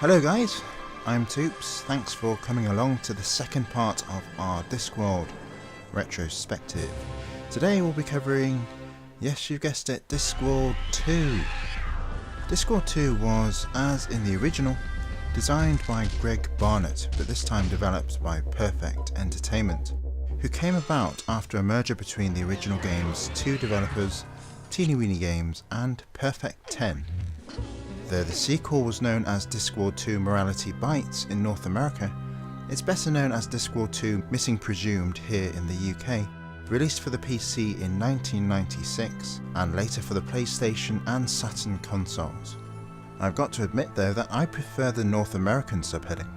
Hello guys, I'm Toops. Thanks for coming along to the second part of our Discworld retrospective. Today we'll be covering, yes you guessed it, Discworld 2. Discworld 2 was, as in the original, designed by Greg Barnett, but this time developed by Perfect Entertainment, who came about after a merger between the original game's two developers, Teeny Weeny Games and Perfect 10. Though the sequel was known as Discworld 2 Morality Bites in North America, it's better known as Discworld 2 Missing Presumed here in the UK, released for the PC in 1996 and later for the PlayStation and Saturn consoles. I've got to admit though that I prefer the North American subheading.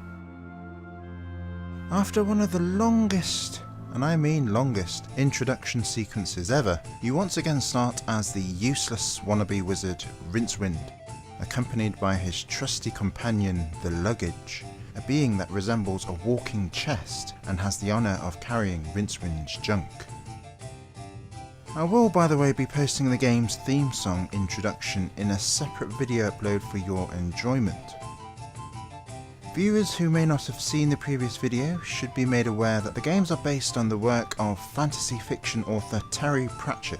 After one of the longest, and I mean longest, introduction sequences ever, you once again start as the useless wannabe wizard Rincewind, accompanied by his trusty companion the Luggage, a being that resembles a walking chest and has the honour of carrying Rincewind's junk. I will, by the way, be posting the game's theme song introduction in a separate video upload for your enjoyment. Viewers who may not have seen the previous video should be made aware that the games are based on the work of fantasy fiction author Terry Pratchett,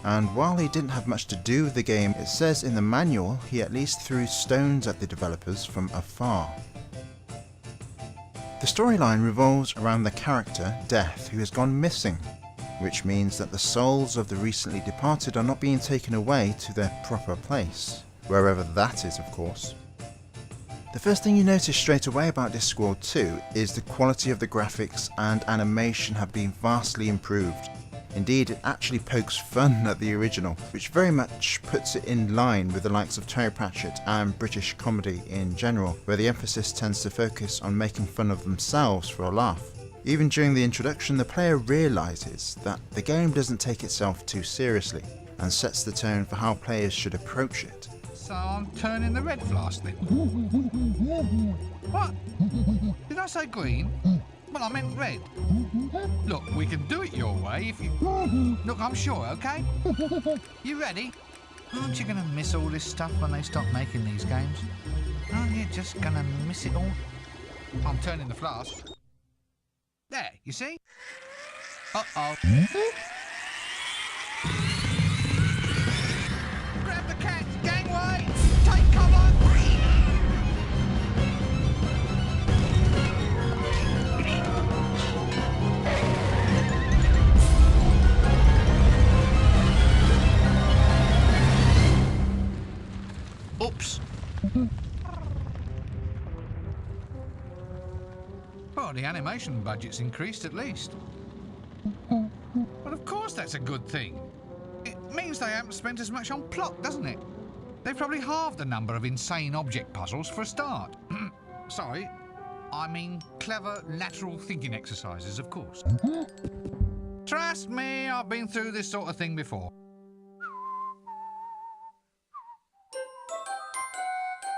and while he didn't have much to do with the game, it says in the manual he at least threw stones at the developers from afar. The storyline revolves around the character, Death, who has gone missing, which means that the souls of the recently departed are not being taken away to their proper place, wherever that is of course. The first thing you notice straight away about Discworld 2 is the quality of the graphics and animation have been vastly improved. Indeed, it actually pokes fun at the original, which very much puts it in line with the likes of Terry Pratchett and British comedy in general, where the emphasis tends to focus on making fun of themselves for a laugh. Even during the introduction, the player realises that the game doesn't take itself too seriously, and sets the tone for how players should approach it. So I'm turning the red flask then? What? Did I say green? Well, I meant red. Look, we can do it your way if you... Look, I'm sure, okay? You ready? Aren't you going to miss all this stuff when they stop making these games? Aren't you just going to miss it all? I'm turning the flask. There, you see? Uh-oh. Grab the cats, gangway! Take cover! Oops. Well, the animation budget's increased at least. Well, of course that's a good thing. It means they haven't spent as much on plot, doesn't it? They've probably halved the number of insane object puzzles for a start. Sorry, I mean clever lateral thinking exercises, of course. Trust me, I've been through this sort of thing before.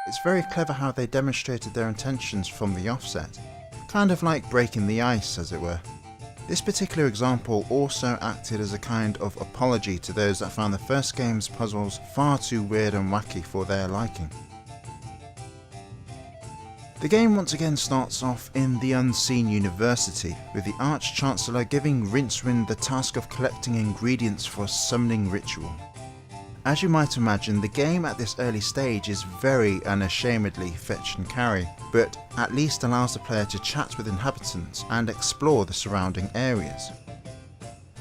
It's very clever how they demonstrated their intentions from the offset, kind of like breaking the ice as it were. This particular example also acted as a kind of apology to those that found the first game's puzzles far too weird and wacky for their liking. The game once again starts off in the Unseen University, with the Arch-Chancellor giving Rincewind the task of collecting ingredients for a summoning ritual. As you might imagine, the game at this early stage is very unashamedly fetch and carry, but at least allows the player to chat with inhabitants and explore the surrounding areas.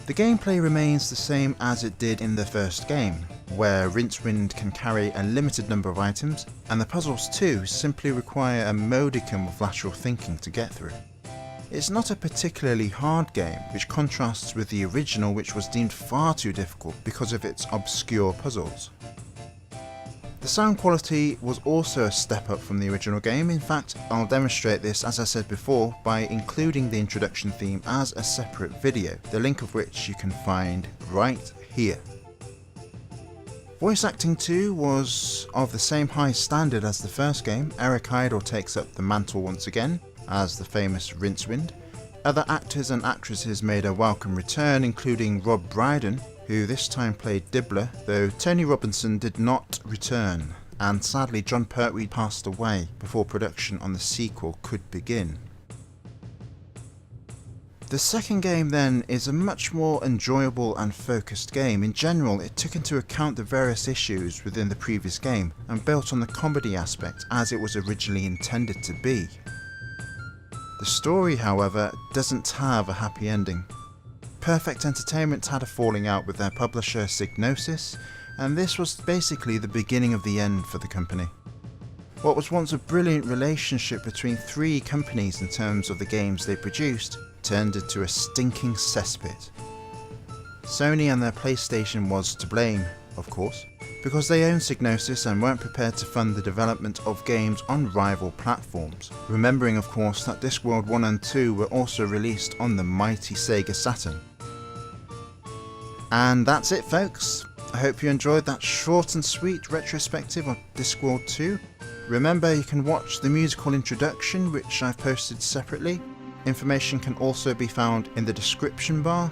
The gameplay remains the same as it did in the first game, where Rincewind can carry a limited number of items, and the puzzles too simply require a modicum of lateral thinking to get through. It's not a particularly hard game, which contrasts with the original, which was deemed far too difficult because of its obscure puzzles. The sound quality was also a step up from the original game. In fact, I'll demonstrate this, as I said before, by including the introduction theme as a separate video, the link of which you can find right here. Voice acting too was of the same high standard as the first game. Eric Idle takes up the mantle once again as the famous Rincewind. Other actors and actresses made a welcome return, including Rob Brydon, who this time played Dibbler, though Tony Robinson did not return. and sadly John Pertwee passed away before production on the sequel could begin. The second game then is a much more enjoyable and focused game. In general, it took into account the various issues within the previous game and built on the comedy aspect as it was originally intended to be. The story, however, doesn't have a happy ending. Perfect Entertainment had a falling out with their publisher Psygnosis, and this was basically the beginning of the end for the company. What was once a brilliant relationship between three companies in terms of the games they produced turned into a stinking cesspit. Sony and their PlayStation was to blame, of course, because they owned Psygnosis and weren't prepared to fund the development of games on rival platforms, remembering of course that Discworld 1 and 2 were also released on the mighty Sega Saturn. And that's it folks. I hope you enjoyed that short and sweet retrospective of Discworld 2. Remember, you can watch the musical introduction, which I've posted separately. Information can also be found in the description bar,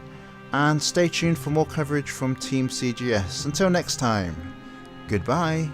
and stay tuned for more coverage from Team CGS. Until next time, goodbye.